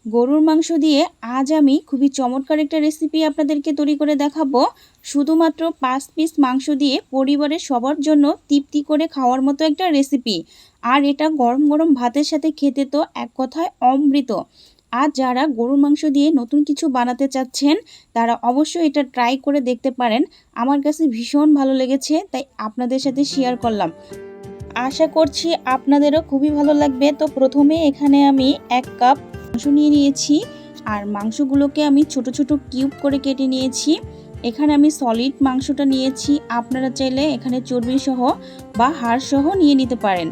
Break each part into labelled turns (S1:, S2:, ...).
S1: গরুর মাংস দিয়ে আজ আমি খুবই চমৎকার একটা রেসিপি আপনাদেরকে তৈরি করে দেখাবো। শুধুমাত্র 5 পিস মাংস দিয়ে পরিবারের সবার জন্য তৃপ্তি করে খাওয়ার মতো একটা রেসিপি। আর এটা গরম গরম ভাতের সাথে খেতে তো এক কথায় অমৃত। আর যারা গরুর মাংস দিয়ে নতুন কিছু বানাতে চাচ্ছেন তারা অবশ্যই এটা ট্রাই করে দেখতে পারেন। আমার কাছে ভীষণ ভালো লেগেছে, তাই আপনাদের সাথে শেয়ার করলাম। আশা করছি আপনাদেরও খুবই ভালো লাগবে। তো প্রথমে এখানে আমি 1 কাপ মাংস নিয়ে নিয়েছি, আর মাংসগুলোকে আমি ছোট ছোট কিউব করে কেটে নিয়েছি। এখানে আমি সলিড মাংসটা নিয়েছি, আপনারা চাইলে এখানে চর্বি সহ বা হাড় সহ নিয়ে নিতে পারেন।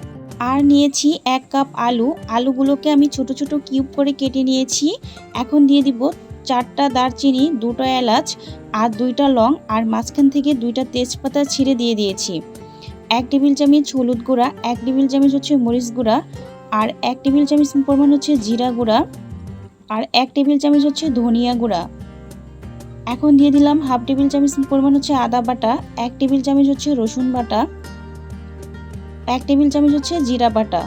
S1: আর নিয়েছি 1 কাপ আলু, আলুগুলোকে আমি ছোট ছোট কিউব করে কেটে নিয়েছি। এখন দিয়ে দিব 4টা দারচিনি, 2টা এলাচ আর 2টা লং, আর মাঝখান থেকে 2টা তেজপাতা ছিঁড়ে দিয়ে দিয়েছি। 1 টেবিল চামচ হলুদ গুঁড়া, 1 টেবিল চামচ হচ্ছে মরিচ গুঁড়া, আর 1 টেবিল চামচ পরিমাণ হচ্ছে জিরা গুঁড়া, আর 1 টেবিল চামচ হচ্ছে ধনিয়া গুঁড়া। এখন দিয়ে দিলাম হাফ টেবিল চামচ পরিমাণ হচ্ছে আদা বাটা, 1 টেবিল চামচ হচ্ছে রসুন বাটা, 1 টেবিল চামচ হচ্ছে জিরা বাটা।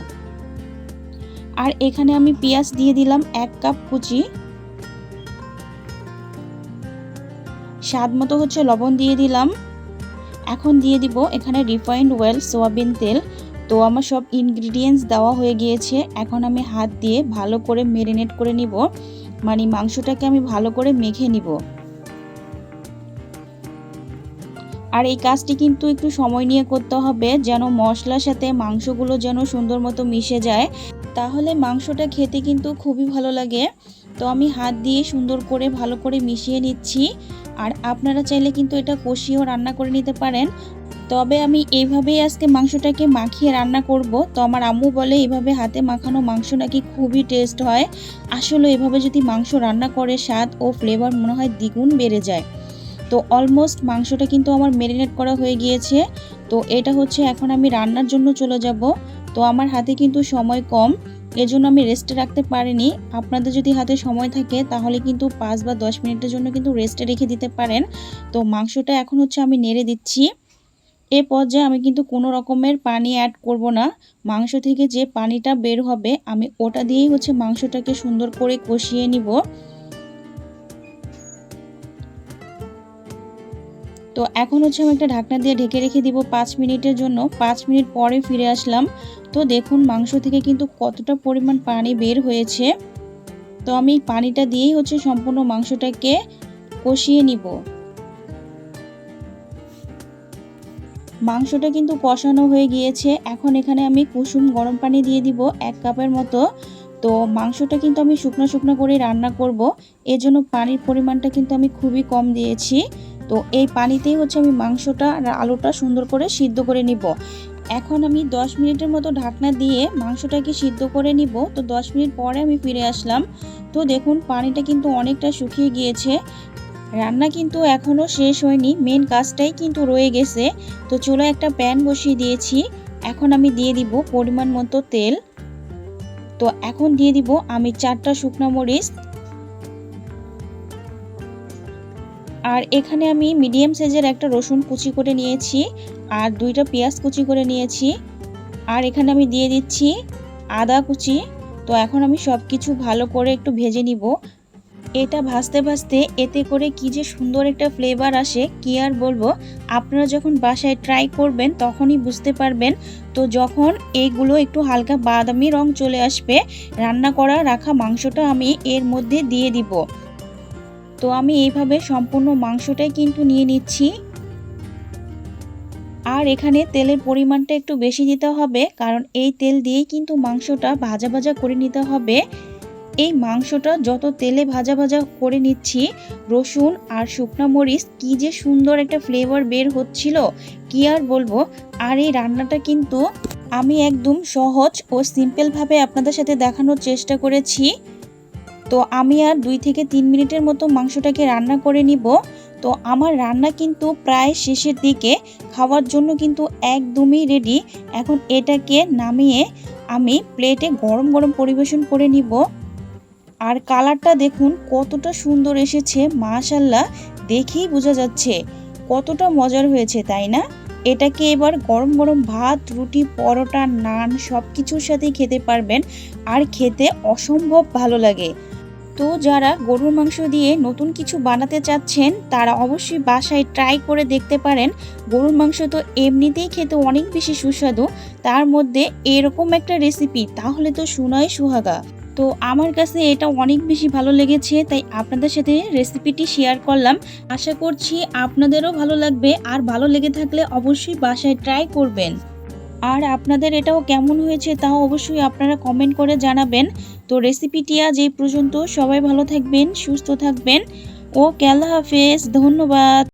S1: আর এখানে আমি পেঁয়াজ দিয়ে দিলাম 1 কাপ কুচি, স্বাদ মতো হচ্ছে লবণ দিয়ে দিলাম। এখন দিয়ে দিব এখানে রিফাইন্ড অয়েল, সয়াবিন তেল। তো আমার সব ইনগ্রিডিয়েন্টস দেওয়া হয়ে গিয়েছে। এখন আমি হাত দিয়ে ভালো করে ম্যারিনেট করে নিব, মানে মাংসটাকে আমি ভালো করে মেখে নিব। আর এই কাজটি কিন্তু একটু সময় নিয়ে করতে হবে, যেন মশলার সাথে মাংসগুলো যেন সুন্দর মতো মিশে যায়, তাহলে মাংসটা খেতে কিন্তু খুবই ভালো লাগে। তো আমি হাত দিয়ে সুন্দর করে ভালো করে মিশিয়ে নিচ্ছি। আর আপনারা চাইলে কিন্তু এটা কষিয়েও রান্না করে নিতে পারেন, তবে আমি এইভাবেই আজকে মাংসটাকে মাখিয়ে রান্না করব। তো আমার আম্মু বলে এইভাবে হাতে মাখানো মাংস নাকি খুবই টেস্ট হয়। আসলে এভাবে যদি মাংস রান্না করে স্বাদ ও ফ্লেভার মনে হয় দ্বিগুণ বেড়ে যায়। তো অলমোস্ট মাংসটা কিন্তু আমার ম্যারিনেট করা হয়ে গিয়েছে। তো এটা হচ্ছে এখন আমি রান্নার জন্য চলে যাব। তো আমার হাতে কিন্তু সময় কম, এজন্য আমি রেস্টে রাখতে পারিনি। আপনাদের যদি হাতে সময় থাকে তাহলে কিন্তু 5 বা 10 মিনিটের জন্য কিন্তু রেস্টে রেখে দিতে পারেন। তো মাংসটা এখন হচ্ছে আমি নেড়ে দিচ্ছি। এ পর্যায়ে আমি কিন্তু কোনো রকমের পানি অ্যাড করব না। মাংস থেকে যে পানিটা বের হবে আমি ওটা দিয়েই হচ্ছে মাংসটাকে সুন্দর করে কষিয়ে নিব। তো এখন হচ্ছে আমি একটা ঢাকনা দিয়ে ঢেকে রেখে দিব 5 মিনিটের জন্য। 5 মিনিট পরে ফিরে আসলাম। তো দেখুন মাংস থেকে কিন্তু কতটা পরিমাণ পানি বের হয়েছে। তো আমি পানিটা দিয়েই হচ্ছে সম্পূর্ণ মাংসটাকে কষিয়ে নিব। মাংসটা কিন্তু কষানো হয়ে গিয়েছে। এখন এখানে আমি কুসুম গরম পানি দিয়ে দিব 1 কাপের মতো। তো মাংসটা কিন্তু আমি শুকনো শুকনো করে রান্না করব, এজন্য পানির পরিমাণটা কিন্তু আমি খুবই কম দিয়েছি। তো এই পানিতেই হচ্ছে আমি মাংসটা আর আলুটা সুন্দর করে সিদ্ধ করে নিব। এখন আমি 10 মিনিটের মতো ঢাকনা দিয়ে মাংসটাকে সিদ্ধ করে নিব। তো 10 মিনিট পরে আমি ফিরে আসলাম। তো দেখুন পানিটা কিন্তু অনেকটা শুকিয়ে গিয়েছে। রান্না কিন্তু এখনও শেষ হয়নি, মেন কাজটাই কিন্তু রয়ে গেছে। তো চুলায় একটা প্যান বসিয়ে দিয়েছি। এখন আমি দিয়ে দিব পরিমাণ মতো তেল। তো এখন দিয়ে দিব আমি 4টা শুকনো মরিচ, আর এখানে আমি মিডিয়াম সাইজের একটা রসুন কুচি করে নিয়েছি, আর 2টা পেঁয়াজ কুচি করে নিয়েছি, আর এখানে আমি দিয়ে দিচ্ছি আদা কুচি। তো এখন আমি সব কিছু ভালো করে একটু ভেজে নিব। এটা ভাজতে ভাজতে এতে করে কি যে সুন্দর একটা ফ্লেভার আসে কি আর বলবো। আপনারা যখন বাসায় ট্রাই করবেন তখনই বুঝতে পারবেন। তো যখন এইগুলো একটু হালকা বাদামি রং চলে আসবে, রান্না করা রাখা মাংসটা আমি এর মধ্যে দিয়ে দিব। তো আমি এইভাবে সম্পূর্ণ মাংসটাই কিন্তু নিয়ে নিচ্ছি। আর এখানে তেলের পরিমাণটা একটু বেশি দিতে হবে, কারণ এই তেল দিয়েই কিন্তু মাংসটা ভাজা ভাজা করে নিতে হবে। এই মাংসটা যত তেলে ভাজা ভাজা করে নিচ্ছি, রসুন আর শুকনা মরিচ কি যে সুন্দর একটা ফ্লেভার বের হচ্ছিল কি আর বলবো। আর এই রান্নাটা কিন্তু আমি একদম সহজ ও সিম্পলভাবে আপনাদের সাথে দেখানোর চেষ্টা করেছি। তো আমি আর 2 থেকে 3 মিনিটের মতো মাংসটাকে রান্না করে নিব। তো আমার রান্না কিন্তু প্রায় শেষের দিকে, খাওয়ার জন্য কিন্তু একদমই রেডি। এখন এটাকে নামিয়ে আমি প্লেটে গরম গরম পরিবেশন করে নিব। আর কালারটা দেখুন কতটা সুন্দর এসেছে, মাশাআল্লাহ, দেখেই বোঝা যাচ্ছে কতটা মজার হয়েছে, তাই না? এটাকে এবার গরম গরম ভাত, রুটি, পরোটা, নান সব কিছুর সাথেই খেতে পারবেন, আর খেতে অসম্ভব ভালো লাগে। তো যারা গরুর মাংস দিয়ে নতুন কিছু বানাতে চাচ্ছেন তারা অবশ্যই বাসায় ট্রাই করে দেখতে পারেন। গরুর মাংস তো এমনিতেই খেতে অনেক বেশি সুস্বাদু, তার মধ্যে এরকম একটা রেসিপি তাহলে তো সোনায় সুহাগা। তো আমার কাছে এটা অনেক বেশি ভালো লেগেছে, তাই আপনাদের সাথে রেসিপিটি শেয়ার করলাম। আশা করছি আপনাদেরও ভালো লাগবে, আর ভালো লেগে থাকলে অবশ্যই বাসায় ট্রাই করবেন। আর আপনাদের এটাও কেমন হয়েছে তাও অবশ্যই আপনারা কমেন্ট করে জানাবেন। তো রেসিপিটি আজ এই পর্যন্ত। সবাই ভালো থাকবেন, সুস্থ থাকবেন। ওকে, আল্লাহ হাফেজ, ধন্যবাদ।